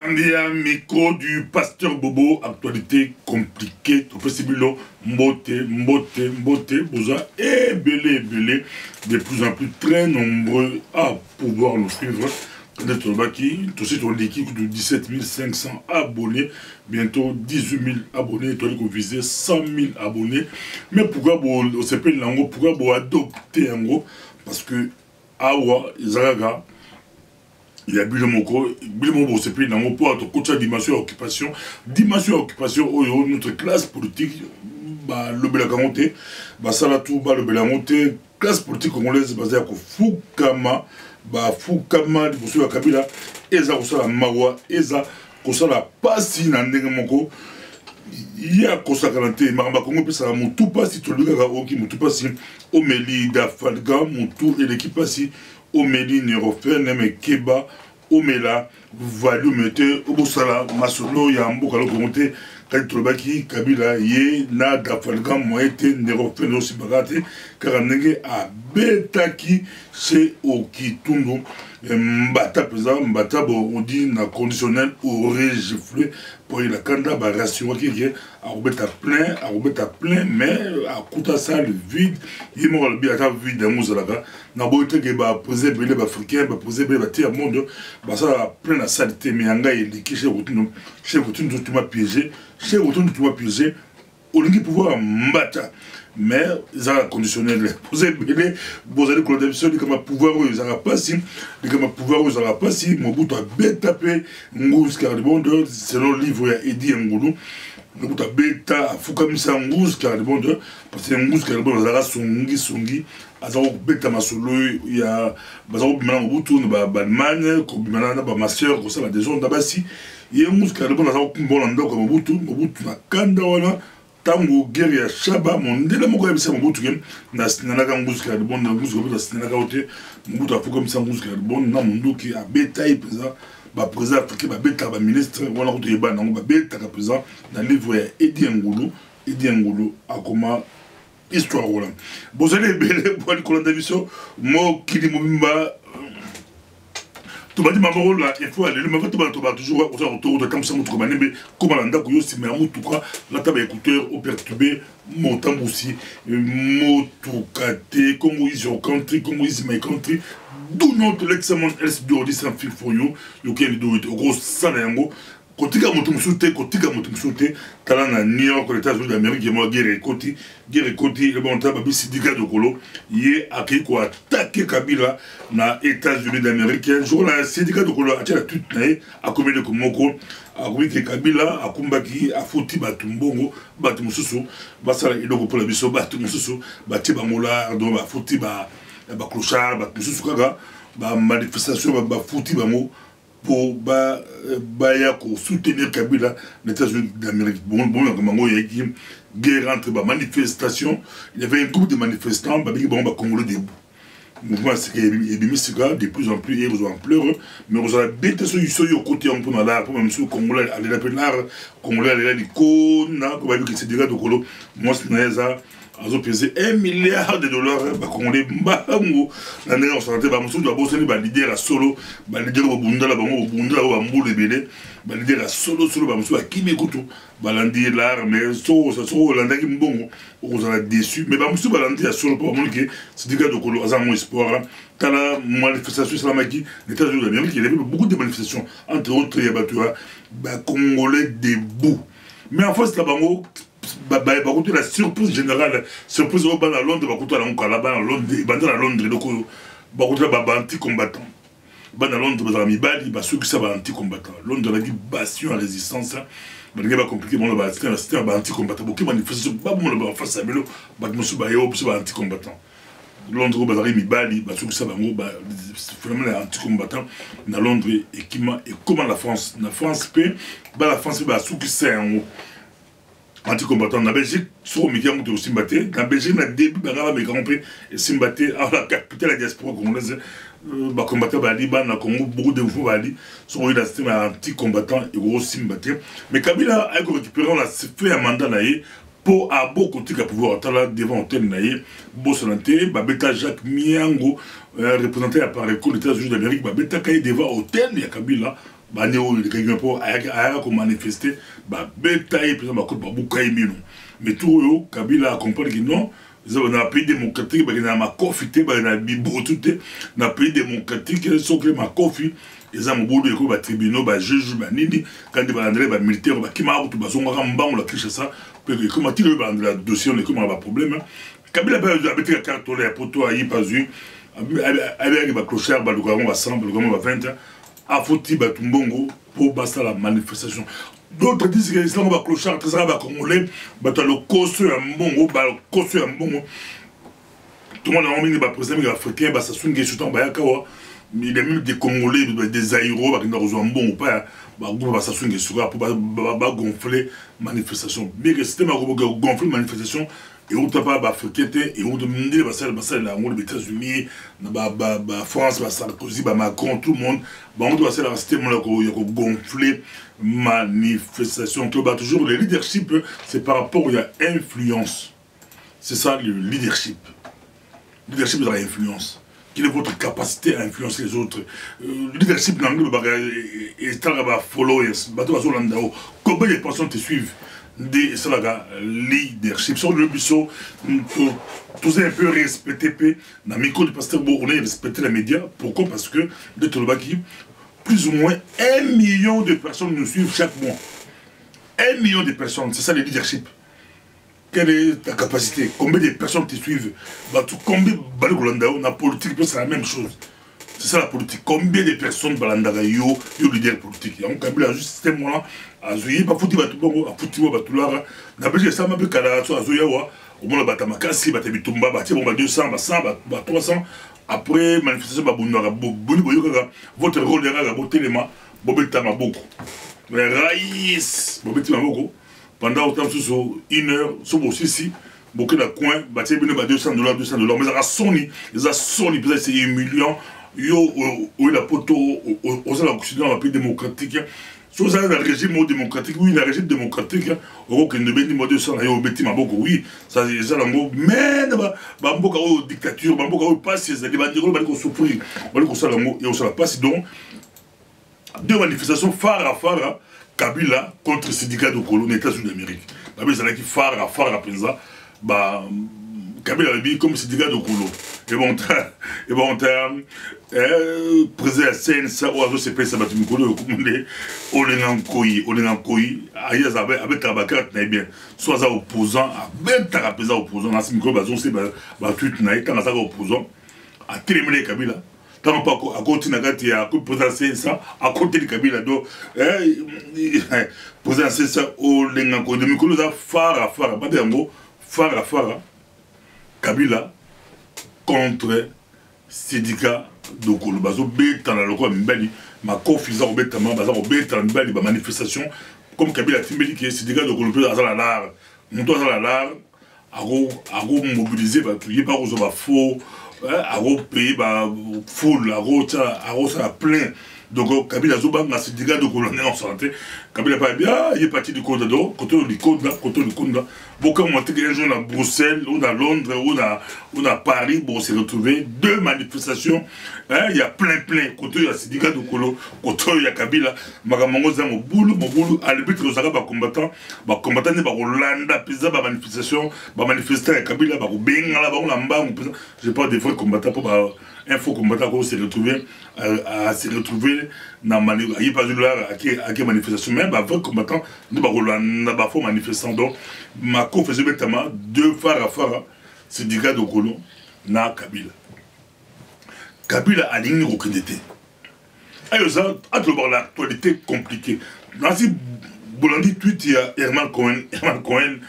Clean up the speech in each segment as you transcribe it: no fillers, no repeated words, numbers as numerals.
Ndia micro du pasteur Bobo, actualité compliquée, possible, mbote, boza, et belé, de plus en plus très nombreux à pouvoir nous suivre. Tout de suite, on dit de 17 500 abonnés, bientôt 18 000 abonnés, toi qu'on visait 100 000 abonnés. Mais pourquoi on s'appelle l'ango, pourquoi on adopter l'ango? Parce que, awa, Zaraga, il y a Bilemoko, c'est plus dans mon poids, toute dimension d'occupation, notre classe politique, le Belaganté, Salatou, le Belaganté, classe politique congolaise basée à Fukama, Fukama, la Kabila, Eza Kosala Mawa, Eza Kosala Pasi, Nandegamoko, il y a Kosakalante, Maramba Kongo, puis ça a mon tout passi, tout le gars, qui mon tout passi, Omeli, Dafalga, mon tout, et l'équipe passi. Omeli Nerofen, Neme Keba, Omela, Valou Mete, Obosala, Masolo, Yambo, Kalokomonte, Kalitrobaki, Kabila, Ye, Nada, Falgam, Moete, Nerofen, Osibagate, Karanege, a Betaki, chez Okitundu, Mbata Pesa, Mbata, on dit, na conditionnel, aurait giflé, pour la Kanda, rassuré qui est à remettre à plein, mais à coûter ça le vide, il est mort le bien à vide dans mon là-bas. Na boite que ba poser belé ba africain, ba poser belé ba tiers monde, ba ça plein la saleté, mais anga il qui chez vous tu m'as piégé, chez vous tu m'as piégé, au lieu de pouvoir mbata. Mais ils ont conditionnel. Vous avez belé, vous allez cloder sur comme pouvoir ils n'auront pas si, comme pouvoir ils n'auront pas si, mon bout à bêta pe, ngous carbone, selon le livre Edi Ngoulou. Le bout à bêta, Foukamisa ngous carbone, parce que ngous carbone, ils auront songi, ils auront bêta masolo, il y a, ils auront maintenant au bout de Balman, comme maintenant ma soeur, comme ça la dézone d'abassi, il y a ngous carbone, ils auront bon endroit comme au bout de la kanda voilà. Tango guerre ya shaba mondela moko ya bisa mobutu kem na sinanaka nguska de bon nguska ba sinanaka ote mobutu afuka misa nguska de bon na munduki abeta ipeza ba président africain ba beta ba ministre wana ko yeba nango ba beta ka président na livre ya Edi Ngulu akoma histoire wala bozale bele pour le colonne d'émission mo kili mobimba tu m'as dit ma parole là, il faut aller, mais tu vas toujours autour de comme ça, mais comment l'anda couillot, si mais à quoi, la table écouteur, au perturbé, mon temps aussi, mon tout caté, Congo is your country, Congo is my country, do not let someone else do this and feel for you, you can do it, gros, ça là, kotika moto musote tala na New York les États-Unis d'Amérique et moi guerre koti le bon temps babi syndicat de Kolo yé akei ko attaquer Kabila na États-Unis d'Amérique jour la syndicat de Kolo atia toute nae a commis de komoko a oui que Kabila a kumbaki a foti batumbongo batu mususu basala idoko pour la biso batu mususu bati bangola do ba foti ba clochard batu mususu kaka ba manifestation ba foti bango pour soutenir Kabila les États-Unis d'Amérique. Bon, il y a une guerre entre les manifestations. Il y avait un groupe de manifestants, Congolais debout. Le mouvement est de plus en plus ampleur, mais vous avez bêté sur le côté un peu dans l'art, même si le Congolais allait l'appeler l'art, le Congolais allait l'icône, comme il y a des dégâts de Colo, moi c'est ils ont pesé $1 milliard, Congolais, on s'en était, leader à solo, leader au Bundala, leader à solo, à Kimi Koutou, balandi l'art, mais so, l'andaki mbongo, on a déçu, mais balandi à solo, pour moi, c'est des gars de Colo, à mon espoir, quand la manifestation islamaki, les États-Unis d'Amérique, il y avait beaucoup de manifestations, entre autres, il y a Congolais debout. Mais en face, là-bas, la surprise générale, surprise au ban à Londres, à Londres, anti-combattant. Ban à Londres, ceux qui savent anti-combattant. Londres a dit bastion à résistance. Il va compliquer, c'était un anti-combattant. Beaucoup de manifestations, pas bon, face à Melo, anti-combattant. Londres, ceux qui savent anti-combattant, dans Londres, et comment la France, la France, la France, ceux qui savent anti-combattant. La Belgique, sur le média, on aussi battu. La Belgique, la début, on a fait et battu à la capitale de la diaspora congolaise. Combattant Bali, na Congo, beaucoup de mouvements Bali sont dans le système anti-combattant et gros battu. Mais Kabila a récupéré, on a fait un mandat pour à beaucoup de pouvoir devant l'hôtel Naye, Bossanté, Babeta Jacques Miango, représenté par les États-Unis d'Amérique, Babeta Kaye devant l'hôtel, il y a Kabila. bane oyo quelqu'un po ayaka ko manifester ba betaille par exemple ba bukai mino mais tout oyo Kabila a compris que non dans un pays démocratique ba na makofi te ba na bibotu te na pays démocratique so que makofi eza mobodo eko ba tribunaux ba juge ba nini quand ba andré ba militaire ba kima ba zonga mbango la triche ça que comment il ba andré dossier on est comme ba problème Kabila ba habité la carte la poto ayi pas eu avec ba clochard ba lukaron ba 100 ba lukaron ba 20 a fouti Batumbongo pour basta la manifestation. D'autres disent que l'islam va clochard, que ça va congolais, bata le costu un bongo, le costu un bongo. Tout le monde a mis des présidents africains, ça sonne que sur Bayakawa, il y a même des Congolais, des aéros, qui n'ont pas un bon ou pas, ça sonne que sur pour gonfler manifestation. Mais que c'était ma gonfler manifestation. Et on t'a pas africain et on demandait les États-Unis, France, Sarkozy, Macron, tout le monde, on doit se rester gonfler manifestation. Toujours le leadership, c'est par rapport à influence. C'est ça le leadership. Le leadership de l'influence. Quelle est votre capacité à influencer les autres? Le leadership dans le followers, combien de personnes te suivent? Des leadership sur le bureau tous un peu respecté dans le micro du pasteur on est respecté les médias. Pourquoi? Parce que de Tolobaki plus ou moins 1 million de personnes nous suivent chaque mois. 1 million de personnes, c'est ça le leadership. Quelle est ta capacité? Combien de personnes te suivent? Combien de la politique, c'est la même chose. C'est ça la politique. Combien de personnes balandaga yo leader politique? On Kabila juste ce moment-là. Azoui pas foutu Batubongo, a foutu Batulara. La Belgique ça m'a peu kala so Azoyawa. Au moins Batamakasi, Batabitumba, Batia 200, 100, 300. Après manifestation Babunara, Boni Boyoka, votre rôle de raga, Botelema, Bobeta Maboko. Mais Raïs, Bobeti Maboko. Pendant autant sur 1 heure, sur aussi beaucoup de coins, Batia Bino $200, $200. Mais ça a sonné, peut-être c'est 1 million. Yo, la poto, aux Occidentaux, dans un pays démocratique, si vous avez un régime démocratique, oui, un régime démocratique, au que ne béni 200, yo, beti maboko, oui, ça c'est ça l'ango, mais, bamboka ou dictature, bamboka ou passe, c'est des bandiros, bamboka souffrir, bamboka ça l'ango, et on se la passe donc, 2 manifestations phare à phare, Kabila contre le syndicat de colons États-Unis d'Amérique. Kabila, c'est là qui phare à après ça, Kabila a dit comme syndicat de colons. Et bon, président CNSA ou ASOCP, ça va te micro, on est en koi, aïe, avec Tabakar, bien, soit opposant, avec Tarapeza opposant, dans ce micro, c'est tweet, quand ça opposant, à téléméler Kabila. Tant pas à côté de la président CNSA, à côté de Kabila, donc, président CNSA, on est en koi, de micro, phare, phare à phare, Kabila contre syndicat de Kolo. Bazo beta na loko mbali ma confiza ko beta ma bazo beta mbali ba manifestation comme Kabila timbeli qui syndicat de Kolo peut azala lar. Monto azala lar ago mobiliser ba tuer ba ko ba faux ago payer ba full ago ça plein. Donc Kabila Zoba na syndicat de Kolo en santé. Kabila pas bien, il est parti du Condado, côté du Conda. Beaucoup ont monté un jour à Bruxelles, ou à Londres, ou à Paris, pour se retrouver 2 manifestations. Il y a plein, côté il y a syndicat de Kolo, côté il y a Kabila, Magamango Zamo Boulou, à l'arbitre de Zara, combattant, ne va Hollanda, pisa, manifestation, manifester à Kabila, Bengala, Lamba, je pas des fois combattant pour info combattant pour se retrouver à se retrouver dans il pas à quelle manifestation même avant combattant ne pas faux manifestant donc ma faisait notamment 2 phare à phare syndicat de Kolo na Kabila a ligne reconnaître ayo ça à trouver l'actualité compliquée Nancy Bolandi tweet il y a Herman Cohen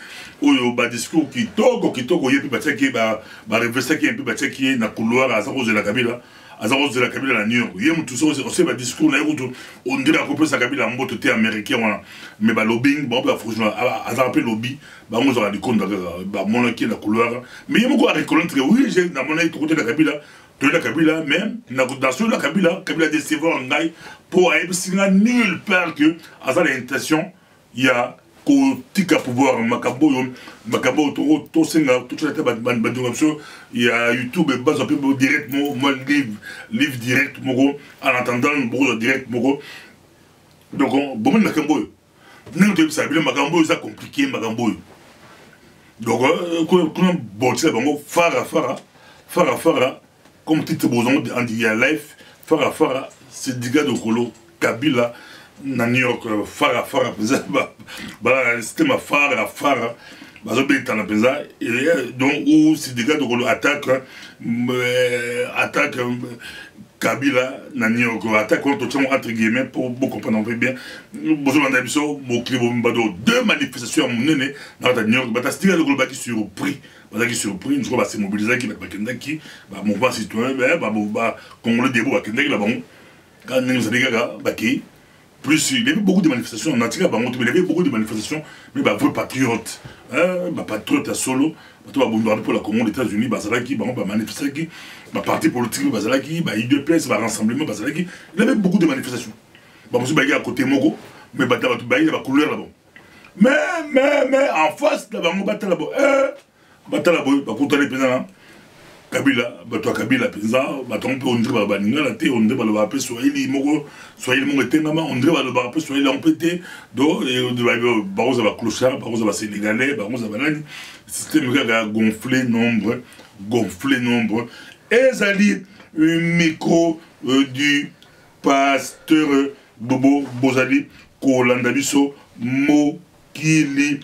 oyo ba discours qui toko yepi bataki ba réverser qui un peu bataki na couloir à cause de la Kabila de la Kabila la New York. Yem tout ça aussi ba discours na yuto on dirait à cause de la Kabila mboto té américain mais ba lobbying ba franchement à rappel lobby ba mo za di konda ba monaki na couloir mais yem ko a reconnaître oui j'ai na monaki côté de la Kabila même na dans la Kabila décevoir ngai pour aller signer nulle part que à ça l'intention il y a tika pouvoir makabo to senga toute la table il y a YouTube base un peu direct moi livre direct en attendant le direct Donc, bon, Makambo. Nous ça Makambo, ça compliqué, Makambo. Donc, quand on botte là, Fara, comme titre boson en dia life, Fara, c'est des gars de Kolo, Kabila, New York, Fara, c'était ma Fara, donc, où c'est des gars de Kolo attaque Kabila, New York, attaque contre entre guillemets, pour beaucoup comprendre bien. Besoin d'un épisode, deux manifestations à mon nez, dans New York, c'est des gars de Kolo qui surpris. Qui surpris, nous sommes mobilisés qui va mouvement citoyen, Congolais debout, quand nous avons des plus il y avait beaucoup de manifestations, on a tiré mais il y avait beaucoup de manifestations, mais vrais patriotes, patriotes à solo, pour la Congo des États-Unis, qui manifester qui, parti politique, qui, UDPS, rassemblement, il y avait beaucoup de manifestations. Il y a à côté Mogo, mais il y a la couleur là-bas. Mais en face, là-bas, on battait là-bas. Batala boy bakuta les présidents Kabila Kabila président baton on dirait baninga la té on dirait ba pe Swahili moko tengama on dirait ba pe Swahili on pété do et baroza ba clochard baroza ba sénégalais baroza ba nani système ga gonflé nombre et ali micro du pasteur Bobo Bozali Kolanda biso Mokili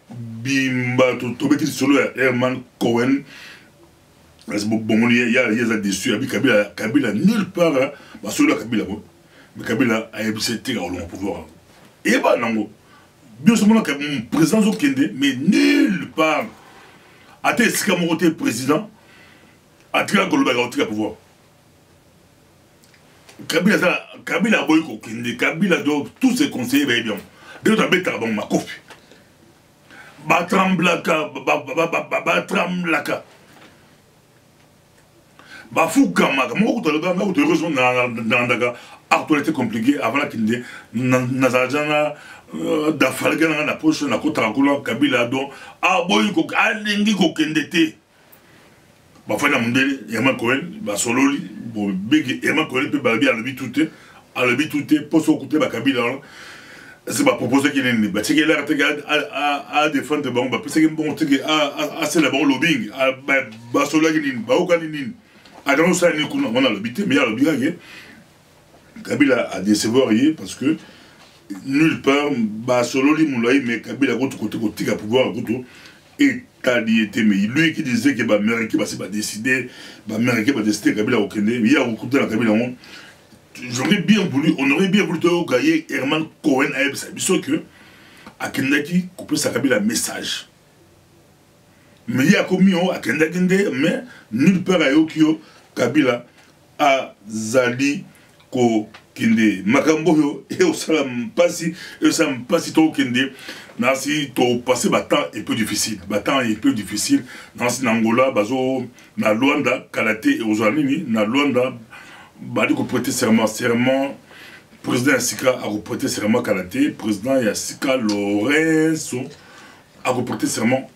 Bimba, tout petit solo Herman Cohen. Bon, il y a des déçus. Kabila nulle part. Solo Kabila. Mais Kabila a été au pouvoir. Et bah, non. Bien sûr, mon président Zokende, mais nulle part. A été Sikamote président. A été au pouvoir. Kabila a boy Kokende. Kabila doit tous ses conseillers veillent bien. Dès que tu as bête à bon, ma coffre. Batramblaka. Bafoukama, moi, tu rejoins dans la actualité compliquée avant la Kinde, Nazarjana, Dafalgana, la poche, la Kotarakula, Kabila, donc, Aboyko, Alingi Kokendete. Bafana Mundele, Yama Cohen, Basololi, Big Yama Cohen, puis Babi à l'habitude, poste au côté de Kabila. C'est pas proposé qu'il y ait une parce qu'il a défendre bon parce que bon c'est le bon lobbying basola ginin baokaninin adon ça ni kuna on a l'habité mais il y a le bien Kabila a décevoir parce que nulle part basololi moulay mais Kabila côté à pouvoir côté état mais lui qui disait que l'Amérique va décider l'Amérique va décider Kabila au Kenya il y a beaucoup de la Kabila j'aurais bien voulu, on aurait bien voulu gagner Herman Cohen à Ebsa. Bisous que, à Kendaki, couper sa Kabila message. Mais il y a commis à Kendaki, mais nulle part à Yokio, Kabila a Zali Ko Kende. Makambo et au salam passi, et au salam passi to Kende. Nasi to passé battant est peu difficile. Battant est peu difficile. Nasi Nangola, Bazo, na Luanda, Kalate et Ozanini, na Luanda. Badi ko prêter serment, président Yassika a prêté serment Kalaté, président Yassika Lorenzo a prêté serment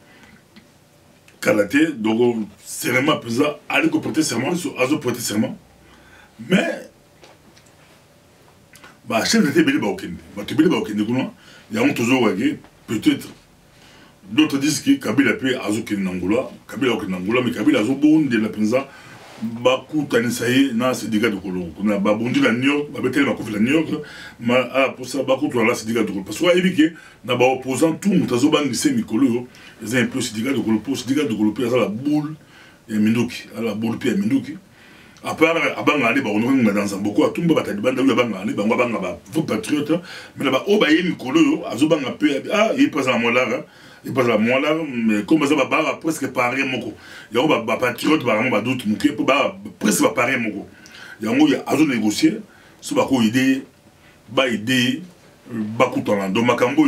Kalaté, donc serment président a prêté serment, a prêté serment, mais bah chef d'État Bélé Baokende, il y a toujours peut-être d'autres disent que Kabila peut Azokene Nangola, Kabila Nangola, mais Kabila Azobon de la président Bakou Tanisaye, na c'est des gars de Kolo. On a babondi la New York, babetele makofi la New York, mais pour ça, Bakou toi là c'est des gars de Kolo. Parce qu'on a évoqué, na ba opposant tout, mutazo bang lycée Mikolo, ils ont un peu c'est des gars de Kolo, c'est des gars de Kolo, à la boule et Minduki, à la boule puis à Minduki. À part abang aller, on aurait dans un beaucoup à tout le bataille de bande, abang aller, bang bang vous patriote, mais là-bas au baye Mikolo, azobang un peu, il passe à moi là. Il passe à moi là, mais comme ça va presque pareil moko. Il y a un patriote vraiment d'autres mouké presque pareil moko. Il y a un négocier, ce bako idée, idée, bakou talent. Donc Makambo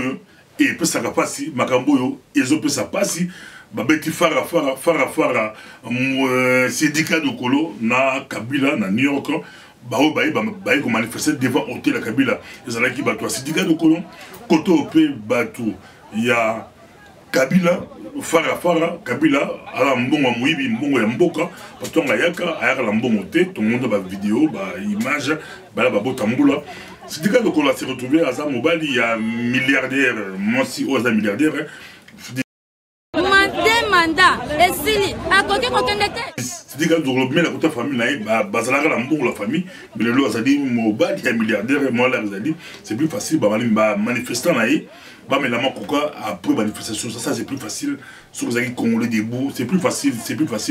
et peut ça passer, Makambo ils ont peut ça passer. Babeti fara syndicat de Kolo na Kabila na New York. Bao ko manifester devant hôtel la Kabila. Ils ont qui bateau syndicat de Kolo, Koto P bateau. Il y a Kabila fara Kabila ala mbongo muibi mbongo ya mboka parce que ayaka la mbongo te tout le monde ba vidéo ba image ba bota mbula c'est que donc on va se retrouver à ça mobile il y a milliardaire moi si aux milliardaire mandat et si à côté c'est que donc le la famille là bazala la mbongo la famille mais le lo ça dit mobile il y a milliardaire moi là vous dit c'est plus facile ba manifestant là mais la pourquoi après manifestation ça c'est plus facile sur les Congolais debout c'est plus facile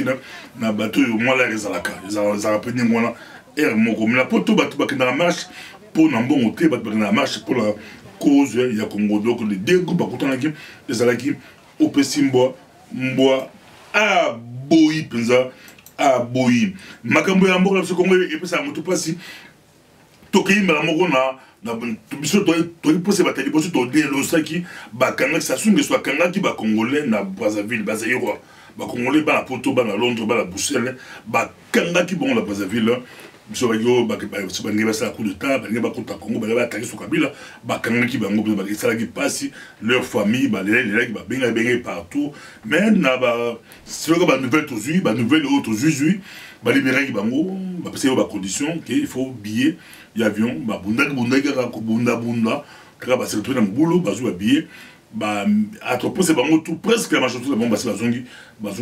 hein na bateau moi là les alaka ils rappellent moi là air moko mais la poto bateau bakenda la marche pour na bon hôtel bateau bakenda la marche pour la cause il y a Congo donc les deux groupes bakutana ki les alaki opesi mboa a boyi penza a boyi makambo ya mboka la Congo et puis ça moto pasi toki mbala moko na biso to pose batali boso to delosaki bakanga ça sunge soit kanga ki ba congolais na Brazzaville bazayiro ba congolais ba na Poto ba na Londres ba na Bruxelles ba kanga ki bon la Brazzaville biso ba yo ba ngi sa coup de temps ba ngi ba kota Congo ba attaquer sur Kabila ba kanga ki bango ba sala ki passi leur famille ba les ki ba benga partout mais na ba c'est que ba nouvelle toujours ba nouvelle autre juju ba libérer ki bango ba passer ba condition que il faut billet y avion ba bunda ko bunda kaka ba se retrouver dans boulot ba zo billet ba atropos c'est bango tout presque la majorité de bon ba la zongi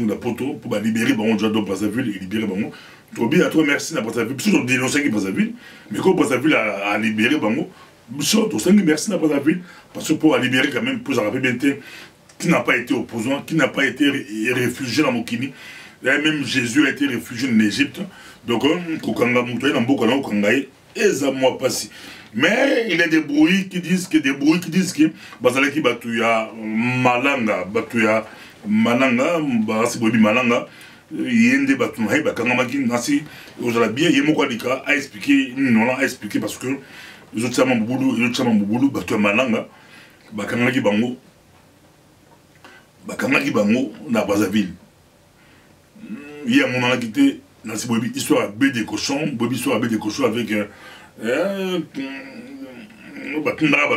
da Poto pour ba libérer bango déjà dans Brazzaville et libérer bango to bien à toi merci na Brazzaville biso to dénoncer qui Brazzaville mais quand Brazzaville a libéré bango biso to sengi merci na Brazzaville parce que pour libérer quand même pour rappeler bien qui n'a pas été opposant qui n'a pas été réfugié dans Mokini. Même Jésus a été réfugié en Égypte. Donc, Kokanga Moutoye dans beaucoup de Kangaï, et ça moi passé. Mais il y a des bruits qui disent que Bazalaki Batuya Malanga, Batuya Malanga, Barasi Bobi Malanga, Yende Batunaï, Bakangamaki, Nasi, aujourd'hui bien, Yemokwalika a expliqué, non, a expliqué parce que les autres Tchama Mouboulou, Batuya Malanga, Bakangaki Bango, na Brazzaville. Il y a un moment qui était dans cette histoire à B des cochons, avec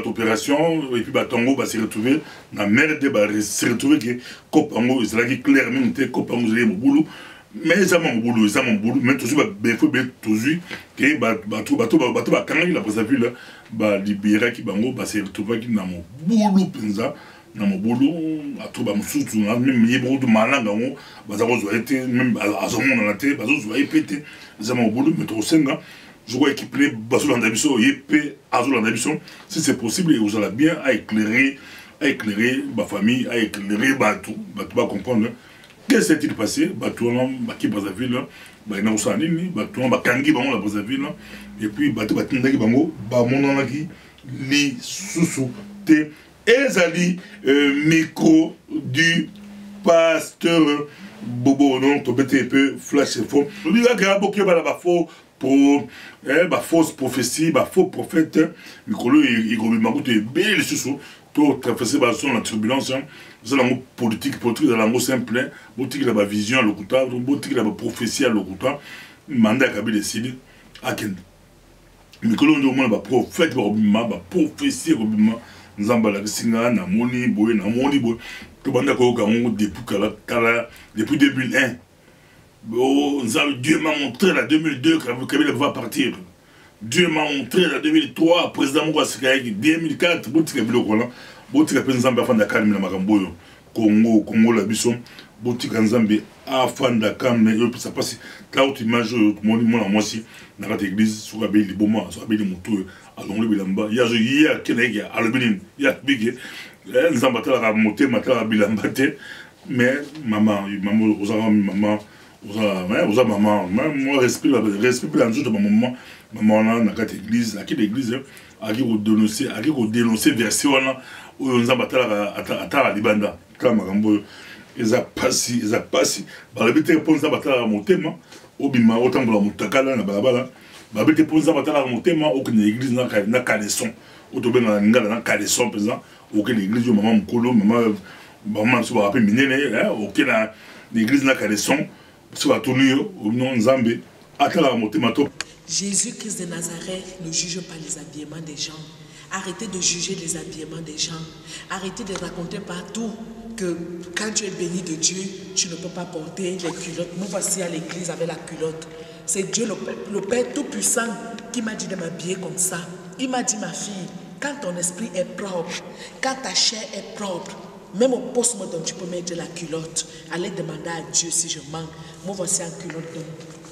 opération, et puis Tongo va se retrouver dans la merde, se retrouver que Kopango, c'est clairement que Kopango, c'est mon boulot, mais ça mon boulot, mais tout ça, il faut bien tout de suite que bateau, quand il a Brazzaville, libérer qui bango, se retrouver dans mon boulot, na mobolo atoba musutu na même yebo de malanga ngo bazako zo été même azomo na té bazo zo épété za mobolo mais to senga je vois équiper bazo dans d'abiso yépé azo dans d'abiso si c'est possible et vous allez bien à éclairer ma famille à éclairer batou va comprendre qu'est-ce qui s'est passé batou na ki Brazzaville ba na usanini batou ba kangi bango la Brazzaville et puis batou batindaki bango ba monanaki li susu te ezali micro du pasteur Bobo non to bete un peu flash faux lui a grabo que ba faux pour ba fausse prophétie ba faux prophète micro il gobi makuto bel susu to traverser ba son la turbulence ça la politique dans la mot simple politique la vision le kuta politique la prophétie le kuta mandat Kabila décide à ken micro ndo mo ba prophète ba prophétie robima Nzamba la Singa, na moni boy, tout banda ko depuis 2001. Oh, Dieu m'a montré la 2002 quand Kabila va partir. Dieu m'a montré la 2003 président Moussa Sikaï 2004 botika biloko là. Botika pe Nzamba afanda kalme na makamboyo. Congo la bison botika Nzambe afanda kalme et puis ça passe là où tu images mon moi aussi dans cette église sur la belle liboma sur la belle moto alors le bilamba il y a kenegi alobinin il y a big Nzamba tala monter matala bilamba te mais maman maman moi respect l'enjeu de ma maman dans cette église à quelle église à qui dénoncer version là où Nzamba tala libanda kama makambo eza pasi balabite ponza batala motema obima otambola mutakala na balabala babete ponza batala motema okene église na kaleson otobenga ngala na kaleson pesa okene église yo maman mukolo maman so ba rappel minene okena l'église na kaleson so batonu yo non Nzambe atala motema to. Jésus-Christ de Nazareth ne juge pas les habillements des gens. Arrêtez de juger les habillements des gens. Arrêtez de raconter partout que quand tu es béni de Dieu, tu ne peux pas porter les culottes. Nous voici à l'église avec la culotte. C'est Dieu, le Père Tout-Puissant, qui m'a dit de m'habiller comme ça. Il m'a dit, ma fille, quand ton esprit est propre, quand ta chair est propre, même au post-mortem, tu peux mettre la culotte. Allez demander à Dieu si je manque. Moi, voici un culotte.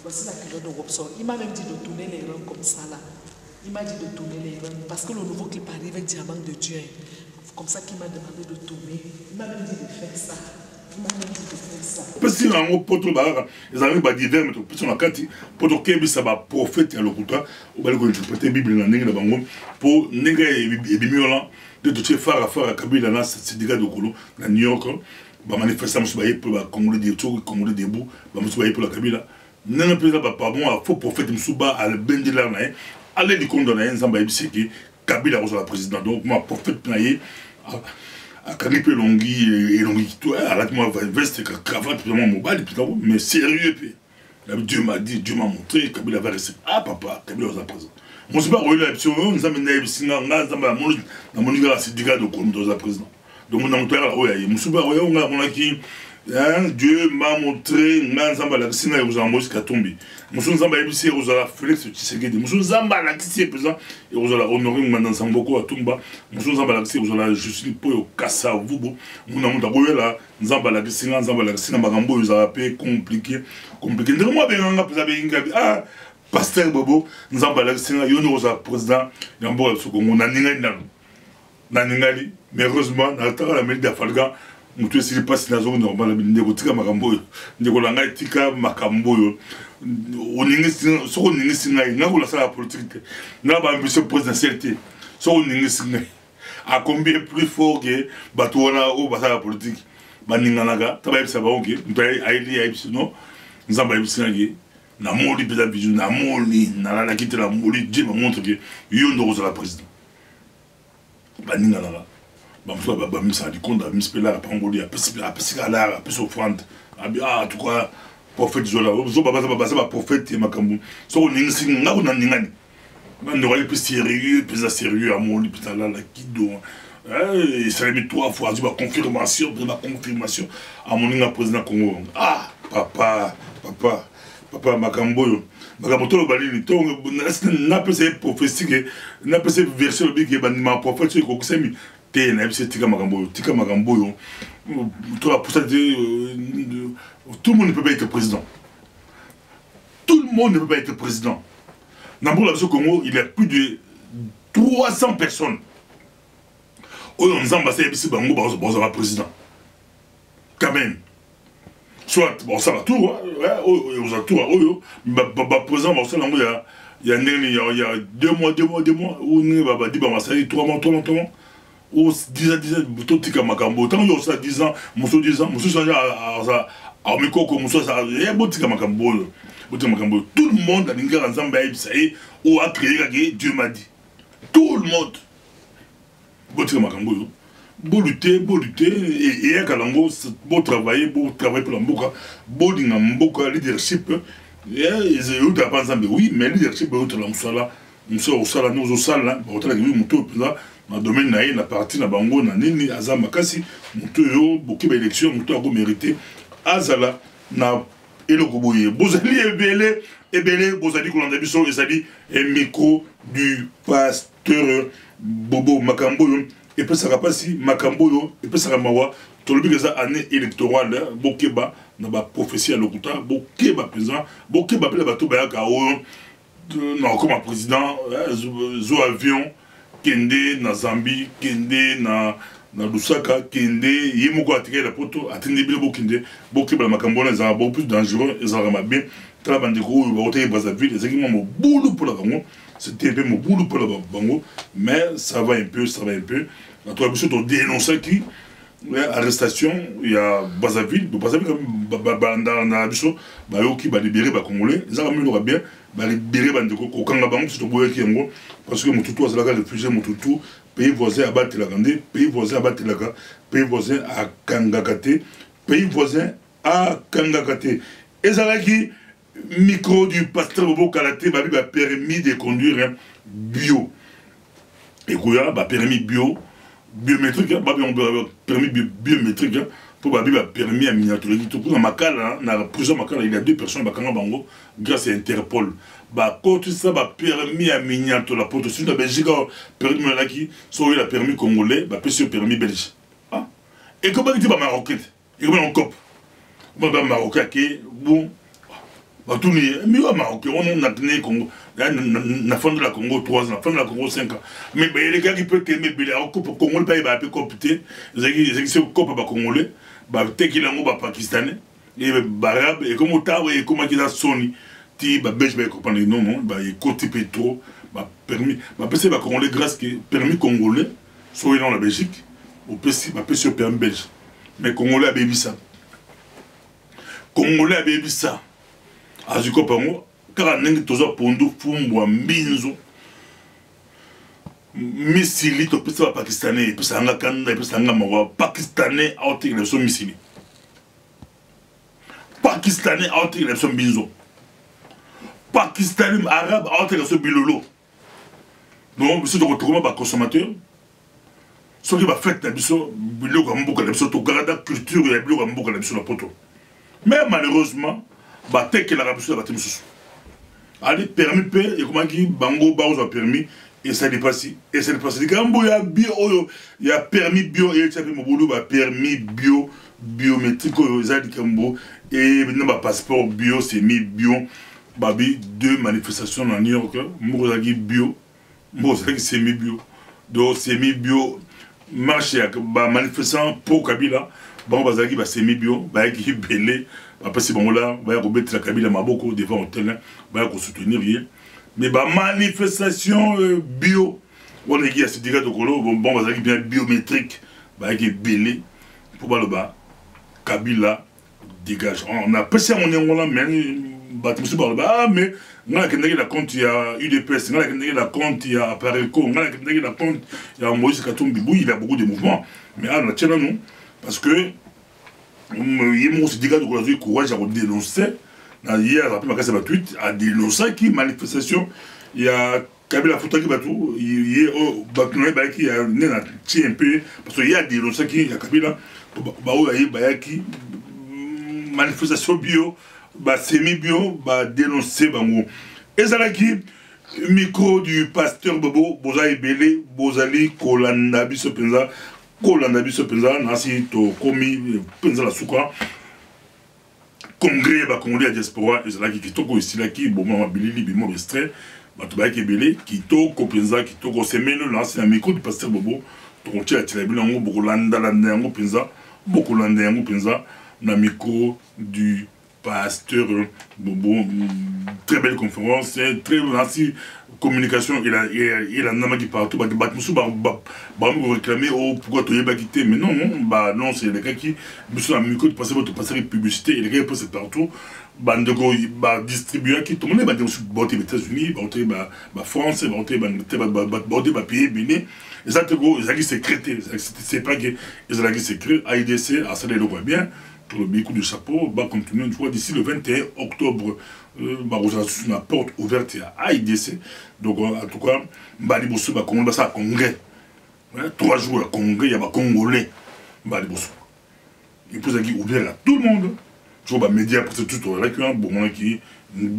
Voici la culotte de Robson. Il m'a même dit de tourner les reins comme ça, là. Il m'a dit de tourner les reins. Parce que le nouveau clip arrive avec Diamant de Dieu. Comme ça qu'il m'a demandé de tourner. Il m'a même dit de faire ça. Il m'a même dit de faire ça. Parce que dans le poteau, ils arrivent à divers, mais pour la carte, pour que ça va prophète à l'occulta, on va interpréter la Bible dans le Bango, pour Nega et Bimiola, de tout faire à Kabila, dans ce syndicat de Kolo, dans New York, va manifester pour la Congolais des Tours, Congolais des Bouts, va manifester pour la Kabila. Nana Pesa, pardon, il faut prophète Moussouba à la Bendela, allez du condamner, Zamba Ebiseki, Kabila reçoit la présidente. Donc, moi, prophète Naye, à Kanipe Longi et Longi, à la veste, cravate, mais sérieux. Dieu m'a dit, Dieu m'a montré, Kabila va rester. Ah, papa, Kabila va présent. Moi, je ne sais pas, nous avons mis dans mon niveau, c'est du gars de Kondo, dans président. Donc, on a montré, Dieu m'a montré, Nzamba la Sina et Rosa Moïse Katombi. Monsieur Nzamba Ebisi et Rosa Félix Tshisekedi. Monsieur Nzamba la Kissi est présent et Rosa honoré Mandan Samboko à Tumba. Monsieur Nzamba la Kissi et Rosa Justine Poyo Kassa Vubo. Nous avons d'abord là, Nzamba la Kissi, Nzamba la Kissi, Magambo, ils ont appelé compliqué. Compliqué. Moi, ah, Pasteur Bobo, Nzamba la Kissi, Yono Rosa président, Yambo Sokongo, Naningali, mais heureusement, dans la mairie d'Afalga, nous tous si pas si la zone normale ndeko tika makambo ndeko langa tika makambo oningi so oningi singa na ko la sala politique na ba ambition présidentielle so oningi singa a combien plus fort que batona o basala politique baninganaga taba yebisa ba onke mpai aili yebisa no nzamba yebisa ngi na moli pesa vision na moli na la kitela moli Dieu me montre que yo ndo la président baninganaga Bamsou Babamisa du compte à Mispela, à Pangoli, à Pessigala, à Pesofrante, à tout cas, prophète Zola, Zobaba, prophète et Makambu. So, on est ningani. On aurait plus sérieux, plus sérieux à mon lit, plus là, la Kido. Il s'est mis 3 fois, ma confirmation, à mon ling président Congo. Ah, papa, Makamboyo. Makamotolo Balini, n'a pas ces prophéties, n'a pas ces versions de Big Ebanima, prophète, c'est quoi que c'est mis. Tika Magamboyo, tout le monde ne peut pas être président. Tout le monde ne peut pas être président. Dans le Congo, il y a plus de 300 personnes. On a ambassé Bango, on va président. Quand même. Soit, bon, ça va tout, on va tout, président, il y a 2 mois, on a dit, 3 mois. Ou 10 ans, tika makambo. Tant que ça 10 ans, monsieur 10 ans, monsieur change à Mikoko, monsieur ça, tika makambo. Tout le monde a l'ingénieur ensemble, ou a créé, Dieu m'a dit. Tout le monde. Tika makambo. Beau lutter, et à Kalango, beau travailler pour la mboka, beau dingamboka, leadership. Oui, mais leadership, dans le domaine de la partie de la bango, na nini azama kasi muto yo boki ba élection muto a mérité azala na eloko boye bozali ebele bozali kolanda biso ezali un micro du pasteur Bobo Makambo et puis ça va pas si Makambo et puis ça va mawa tolobi keza année électorale bokeba na ba prophétie à lokuta bokeba présent bokeba pela bato ba ka o non comme président zo avion Kende na Zambie, Kende na Lusaka, Kende, Yemoko atike la poto, atende bile bo Kende, bo keba la makambo na za beaucoup plus dangereux, et ça va bien. Tala bandeko, ba hôtel Brazzaville, c'est vraiment mon boulot pour la bango, c'était un peu mon boulot pour la bango, mais ça va un peu. La toi biso to dénoncer qui arrestation, il y a Brazzaville comme na biso, ba yo ki ba libérer ba congolais, ça va mieux bien. Libérer bandeko kokanga bango c'est boye ki yango parce que mututu azalaka réfugié mututu pays voisin abattre la gande pays voisin abattre la pays voisin à kangakate pays voisin à kangakate ezalaki micro du pasteur Bobo Kalaté ba permis de conduire bio et koya ba permis bio biométrique, permis biométrique, pour permis à miniaturer. Pour Makala, dans plusieurs Makala, il y a 2 personnes Bango grâce à Interpol. Quand ça va permis à miniaturer la porte sur la Belgique, permis à qui, soit il a permis congolais, c'est permis belge. Et comment il dit marocain? Et comment on copie? Marocain qui bon. Tout le monde marocain, on a tenu Congo. Na fin de la Congo 3 ans, na fin de la Congo 5 ans. Mais les gars qui peuvent aimer Bélé, pour Congo, ils peuvent copter. Ils sont copés Congolais, ils sont pakistanais, et arabes, et comme autant, et comme ils ont Sony, ils sont belges, non, non, ils côté pétro, permis, c'est Congolais grâce que permis congolais, soit dans la Belgique, ou c'est permis belge. Mais Congolais a bébi ça. Congolais a bébi ça. Azuko pango, car nengi toza pondo fumbwa mbinzo. Misili to pesa pakistanais, pesa anga kanda, pesa anga mawa pakistanais a oti la misili. Pakistanais a oti la mbinzo. Pakistanais arabe a oti la bilolo. Donc biso to kotoma ba consommateur. Ce qui va faire la biso biloko mboka la biso to garda culture ya biloko mboka la biso la poto. Mais malheureusement que la rapide va te allez permis et comment qui bango a permis et ça dépasse et ça dépasse quand il y a bio il y a permis bio et ça fait mon boulot permis bio biométrique et maintenant passeport bio c'est mis bio babi 2 manifestations dans New York mozaki bio mozaki semi bio donc semi bio marche manifestant pour Kabila bon bazaki semi bio qui belé. Après c'est bon là, il va y a Kabila Maboko devant l'hôtel, il va y soutenir rien. Mais manifestation bio, on est qui a ce dégât de colo, bon, on va bien biométrique, il va y a belé, pour le bas, Kabila dégage. On a passé mon nom là, mais on a la compte, il y a UDPS, on a la compte, il y a Pareco, on a la compte, il y a Moïse Katumbi, il y a beaucoup de mouvements. Mais on a tient non, parce que il se dit que le courage à dénoncer. Hier, après ma tweet, à dénoncer qui manifestation. Il y a Kabila Fouta qui va tout. Il y a qui a un peu. Parce qu'il y a dénoncé qui y a Kabila. Il y a qui manifestation bio, semi-bio, dénoncer. Et ça là qui micro du pasteur Bobo, Bozaï Belé, Bozali, Kolanda, Bissopenza. Kolanda biso penza nasi to komi penza la suka congrès ba congolais diaspora ezala ki kitoko isila ki bomama bilili bimo extrait bato ba ki belé kitoko penza kitoko semeno nasi na micro du pasteur Bobo to tia tira bilango bokolanda landa yango penza bokolanda yango penza na micro du pasteur Bobo. Très belle conférence, très merci communication. Il a namaki partout. Réclamer pourquoi tu es quitté. Mais non, non, c'est les gars qui sont à micro de passer votre passer publicité. Et les gars passent partout. Bandego distribuer qui tout le monde va aux États-Unis, France, va payer Bénin. Et ça, c'est secrété. C'est pas que les agis secrets. AIDC, à ça, les voit bien. Le béco de chapeau va continuer une fois d'ici le 21 octobre. La porte ouverte à AIDC. Donc, en tout cas, Balibosso va commencer à Congrès. 3 jours à Congrès, il y a des Congolais. Balibosso. Il peut être ouvert à tout le monde. Tu vois, les médias, parce que tout là, qui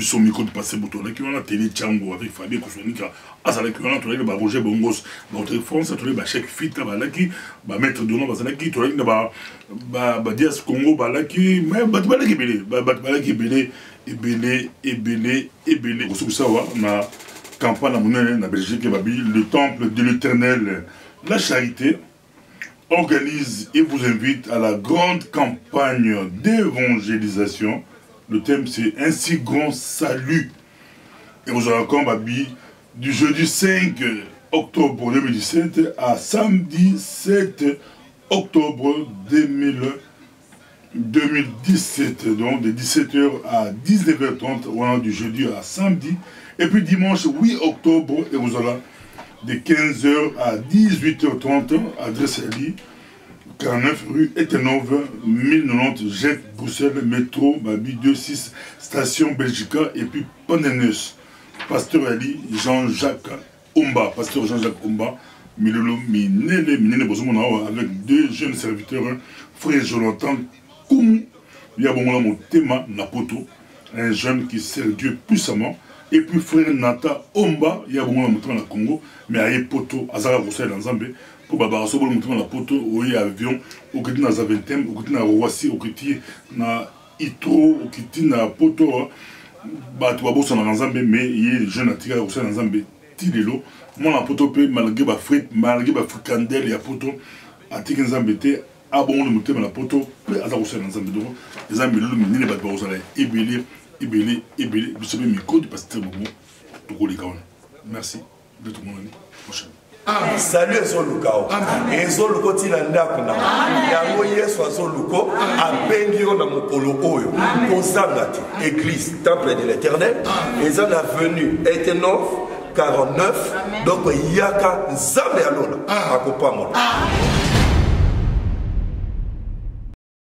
sont micro de passer pour là, qui ont la télé Tchango avec Fabien Kousonika. Ah, ça là, qui ont la Roger Bongos. Notre France, tu as chèque fit, qui va mettre de nom, qui tu as dit à ce Congo, qui mais qui belé, qui belé, et belé. Pour ça, on a campagne à la Belgique, le temple de l'Éternel, la charité, organise et vous invite à la grande campagne d'évangélisation. Le thème c'est un si grand salut. Et vous aurez encore du jeudi 5 octobre 2017 à samedi 7 octobre 2017. Donc de 17h à 19h30, du jeudi à samedi. Et puis dimanche 8 octobre, et vous aurez de 15h à 18h30, adresse à lui, 49 rue Etenove, 1090 Jet, Bruxelles, métro, Babi 26, station Belgica, et puis Panenus. Pasteur Ali Jean-Jacques Omba, pasteur Jean-Jacques Omba, Milolo Minele Bozomona avec deux jeunes serviteurs, frère Jonathan Koumou, il y a bon mon Tema Napoto, un jeune qui sert Dieu puissamment, et puis frère Nata Omba, il y a bon mon Tema na Congo, mais à Poto, Azara Rossel dans Zambé, pour Babaraso, bon mon na Poto, où il y a avion, au côté na Zaventem, au côté na Roissy, au côté na Itro, au côté na Poto, bah tu vas bosser dans Zambé, mais il y a des jeunes à tirer Rossel dans Zambé, Tidelo. Moi, la poto peut malgré ma frite, malgré ma fricandelle et à poto, à tirer un zambété, à bon le mouton, la poto, peut à la recette dans zambédo, les amis, le mini les bâtiments, vous allez ébélé, vous savez, mes codes, parce que c'est bon, tout les gars. Merci, de tout le monde, prochaine. Salut Zolukao. Et Zoluko tilanda kuna. Yango Yesu Zoluko a bengiro na mokolo oyo. Kozangati église temple de l'Éternel. Et ça la venue était 49. Donc Yaka Nzambe alona. Akopamona.